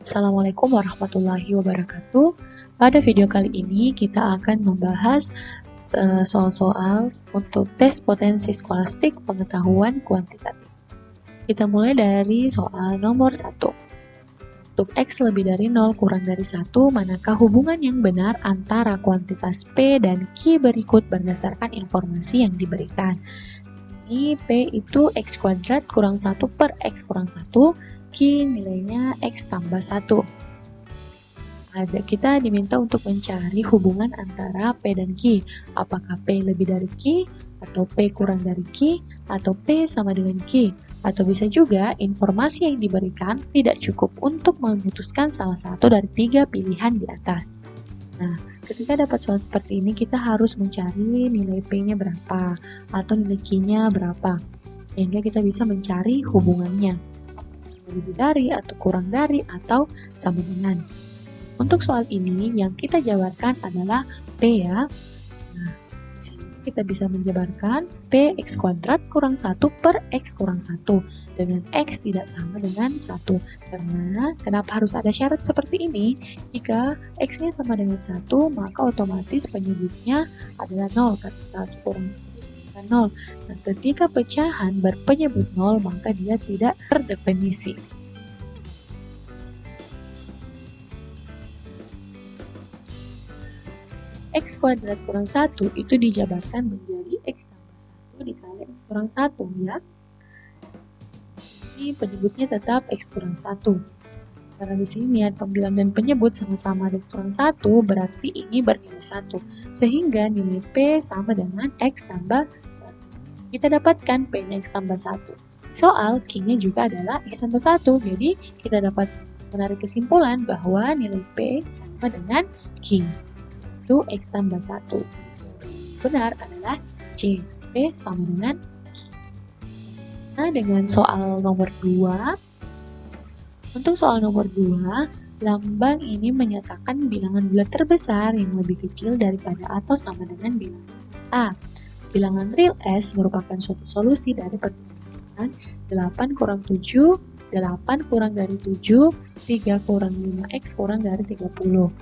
Assalamualaikum warahmatullahi wabarakatuh. Pada video kali ini kita akan membahas soal-soal untuk tes potensi skolastik pengetahuan kuantitatif. Kita mulai dari soal nomor 1. Untuk X lebih dari 0 kurang dari 1, manakah hubungan yang benar antara kuantitas P dan Q berikut berdasarkan informasi yang diberikan. Ini P itu X kuadrat kurang 1 per X kurang 1, Q nilainya X tambah 1. Kita diminta untuk mencari hubungan antara P dan Q. Apakah P lebih dari Q, atau P kurang dari Q, atau P sama dengan Q. Atau bisa juga informasi yang diberikan tidak cukup untuk memutuskan salah satu dari 3 pilihan di atas. Nah, ketika dapat soal seperti ini, kita harus mencari nilai P-nya berapa, atau nilai Q-nya berapa, sehingga kita bisa mencari hubungannya. Lebih dari, atau kurang dari, atau sama dengan. Untuk soal ini, yang kita jabarkan adalah P ya. Nah, disini kita bisa menjabarkan P X kuadrat kurang 1 per X kurang 1 dengan X tidak sama dengan 1. Karena, kenapa harus ada syarat seperti ini? Jika X-nya sama dengan 1, maka otomatis penyebutnya adalah 0, karena 1 kurang 1 sama dengan 0. Nah, ketika pecahan berpenyebut 0, maka dia tidak terdefinisi. X kuadrat kurang 1 itu dijabarkan menjadi X tambah 1 dikali X kurang 1 ya. Ini penyebutnya tetap X kurang 1. Karena di sini niat pembilang dan penyebut sama-sama X kurang 1, berarti ini bernilai 1. Sehingga nilai P sama dengan X tambah 1. Kita dapatkan P-nya X tambah 1. Soal Q-nya juga adalah X tambah 1. Jadi kita dapat menarik kesimpulan bahwa nilai P sama dengan Q. Itu X tambah 1. Benar adalah C. P sama dengan Q. Nah, dengan soal nomor 2. Untuk soal nomor 2, lambang ini menyatakan bilangan bulat terbesar yang lebih kecil daripada atau sama dengan bilangan A. Bilangan real S merupakan suatu solusi dari pertanyaan 8 kurang 7, 8 kurang dari 7, 3 kurang 5X kurang dari 30.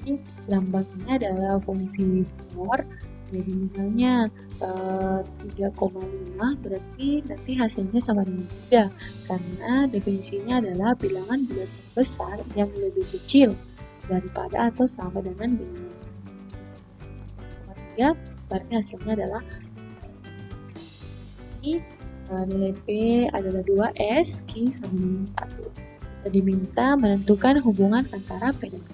Ini lambangnya adalah fungsi for, jadi misalnya 3,5 berarti nanti hasilnya sama dengan 3, karena definisinya adalah bilangan bulat besar yang lebih kecil daripada atau sama dengan bilangan 3, berarti hasilnya adalah ini nilai P adalah 2S, Q sama dengan 1. Kita diminta menentukan hubungan antara P dan Q.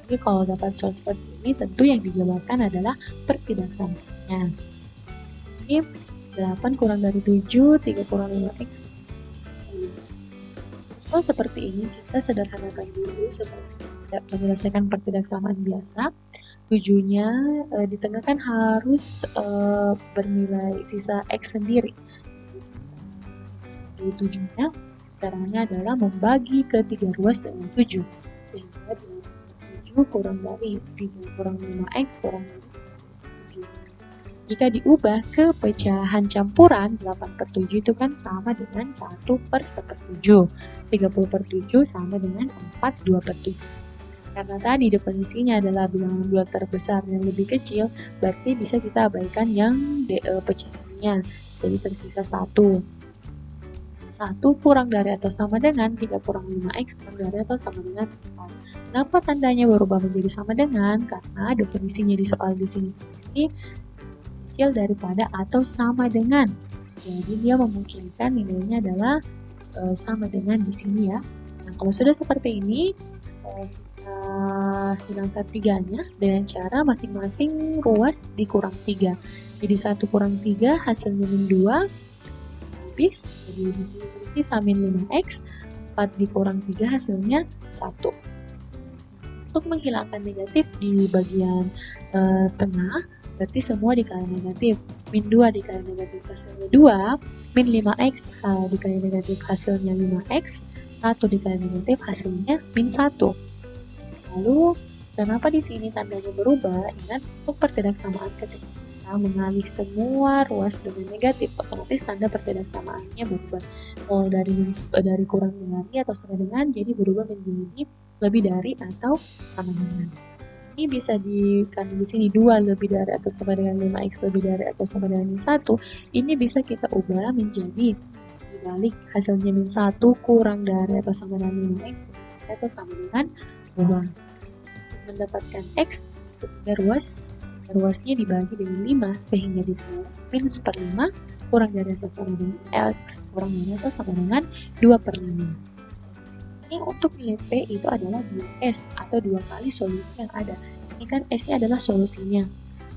Jadi kalau dapat soal seperti ini, tentu yang dijabarkan adalah pertidaksamaan. Ini 8 kurang dari 7, 3 kurang 5X. Soal seperti ini, kita sederhanakan dulu seperti menyelesaikan pertidaksamaan biasa. 7-nya di tengah kan harus bernilai sisa X sendiri. Jadi 7-nya, caranya adalah membagi ke 3 ruas dengan 7. Sehingga 7 kurang dari 3 kurang 5X kurang dari 7. Jika diubah ke pecahan campuran, 8 per 7 itu kan sama dengan 1 per 1/7. 30 per 7 sama dengan 2 per 7. Karena tadi definisinya adalah bilangan bulat terbesar yang lebih kecil, berarti bisa kita abaikan yang pecahannya. Jadi tersisa 1. 1 kurang dari atau sama dengan 3 kurang 5X kurang dari atau sama dengan 4. Kenapa tandanya berubah menjadi sama dengan? Karena definisinya di soal di sini kecil daripada atau sama dengan. Jadi dia memungkinkan nilainya adalah sama dengan di sini ya. Nah, kalau sudah seperti ini, kita hilangkan 3-nya dengan cara masing-masing ruas dikurang 3. Jadi 1 kurang 3 hasilnya min 2. Habis, jadi di sini tersisa min 5X. 4 dikurang 3 hasilnya 1. Untuk menghilangkan negatif di bagian tengah, berarti semua dikali negatif. Min 2 dikali negatif hasilnya 2, min 5X dikali negatif hasilnya 5X, 1 dikali negatif hasilnya min 1. Lalu, kenapa di sini tandanya berubah? Ingat, untuk pertidaksamaan ketika kita kita mengalih semua ruas dengan negatif, otomatis tanda pertidaksamaannya berubah dari kurang dari atau sama dengan jadi berubah menjadi lebih dari atau sama dengan. Ini bisa karena di sini 2 lebih dari atau sama dengan 5x lebih dari atau sama dengan min 1, ini bisa kita ubah menjadi dibalik hasilnya min 1 kurang dari atau sama dengan 5x atau sama dengan 2. Untuk mendapatkan x, ketiga ruasnya dibagi dengan 5 sehingga dibagi min 1/5 kurang dari atau sama dengan x kurang dari atau sama dengan 2/5. Ini untuk nilai P itu adalah 2S atau 2 kali solusi yang ada. Ini kan S nya adalah solusinya,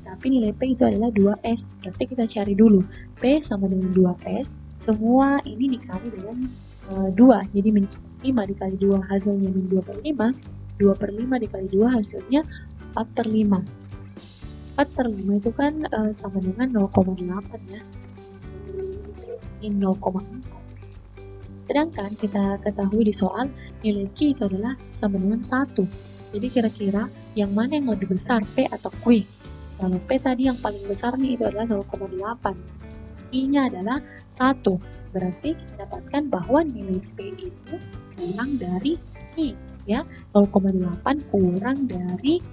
tapi nilai P itu adalah 2S. Berarti kita cari dulu P sama dengan 2S, semua ini dikali dengan 2, jadi min 5 dikali 2 hasilnya min 2/5, 2/5 dikali 2 hasilnya 4/5. 4/5 itu kan sama dengan 0,8 ya, min 0,4. Sedangkan kita ketahui di soal nilai Q itu adalah sama dengan 1. Jadi kira-kira yang mana yang lebih besar, P atau Q? Kalau P tadi yang paling besar nih itu adalah 0,8. I-nya adalah 1. Berarti kita dapatkan bahwa nilai P itu kurang dari I, ya. 0,8 kurang dari.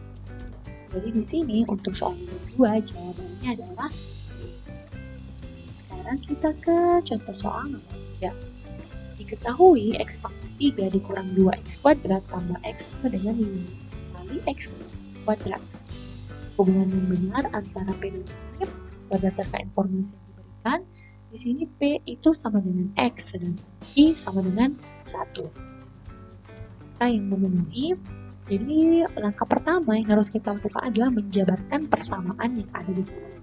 Jadi di sini untuk soal nomor 2 jawabannya adalah. Sekarang kita ke contoh soal nomor 3. Diketahui x pangkat 3 dikurang 2x kuadrat tambah x sama dengan 5 kali x kuadrat kuadrat. Hubungan yang benar antara P dan Q berdasarkan informasi yang diberikan. Di sini P itu sama dengan x, sedangkan I sama dengan 1. Kita yang memenuhi. Jadi langkah pertama yang harus kita lakukan adalah menjabarkan persamaan yang ada di soal.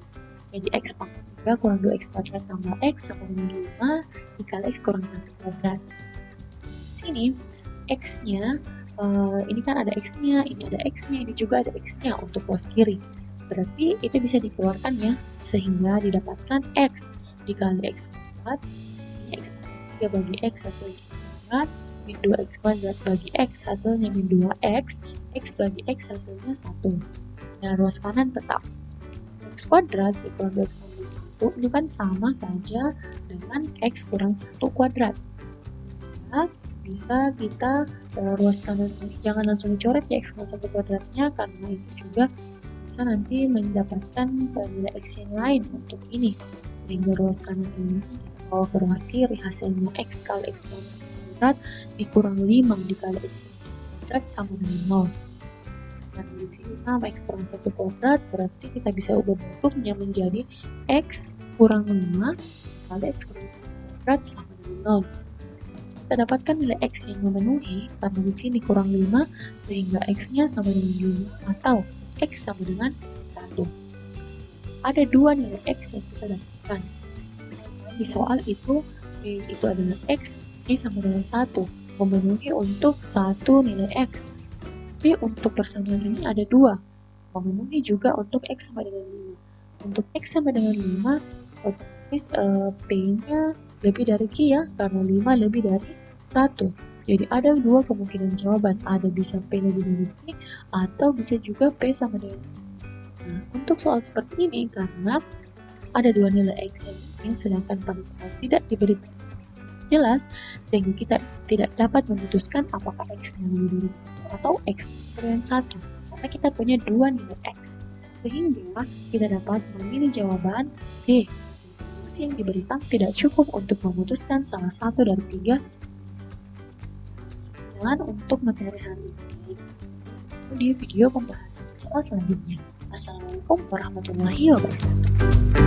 Jadi x pangkat 3 kurang 2x kuadrat tambah x sama dengan 5 dikali x kurang 1 kuadrat. Sini x-nya, ini kan ada x-nya, ini ada x-nya, ini juga ada x-nya untuk ruas kiri. Berarti itu bisa dikeluarkan ya, sehingga didapatkan x dikali x kuadrat, ini x pangkat 3 bagi x hasilnya kuadrat, min 2x kuadrat bagi x hasilnya min 2x, x bagi x hasilnya 1. Nah, ruas kanan tetap x kuadrat dikurang 2x tambah 1 itu kan sama saja dengan x kurang 1 kuadrat. Nah, bisa kita ruas kanan, jangan langsung dicoret ya x kurang 1 kuadratnya, karena itu juga bisa nanti mendapatkan nilai x yang lain untuk ini. Sehingga ruas kanan ini kita bawa ke ruas kiri, hasilnya x kali x kurang 1 kuadrat dikurang 5 dikali x kurang 1 kuadrat sama dengan 0. Sekarang di sini sama x kurang 1 kuadrat, berarti kita bisa ubah bentuknya menjadi x kurang 5 kali x kurang 1 kuadrat sama dengan 0. Kita dapatkan nilai x yang memenuhi karena di sini kurang 5 sehingga x-nya sama dengan 5 atau x sama dengan 1. Ada 2 nilai x yang kita dapatkan. Sedangkan di soal itu P itu adalah x, Y sama dengan 1, memenuhi untuk 1 nilai x. Tapi untuk persamaan ini ada 2, memenuhi juga untuk x sama dengan 5. Untuk x sama dengan 5, otomatis P-nya lebih dari Q ya, karena 5 lebih dari 1. Jadi ada 2 kemungkinan jawaban, ada bisa P lebih dari Q, atau bisa juga P sama dengan 5. Nah, untuk soal seperti ini, karena ada 2 nilai x yang penting, sedangkan pada soal tidak diberikan jelas, sehingga kita tidak dapat memutuskan apakah x-nya lebih dari 1 atau x dengan 1, karena kita punya 2 nilai x, sehingga kita dapat memilih jawaban D. Informasi yang diberikan tidak cukup untuk memutuskan salah satu dari 3. Sekian untuk materi hari ini. Di video pembahasan soal selanjutnya. Assalamualaikum warahmatullahi wabarakatuh.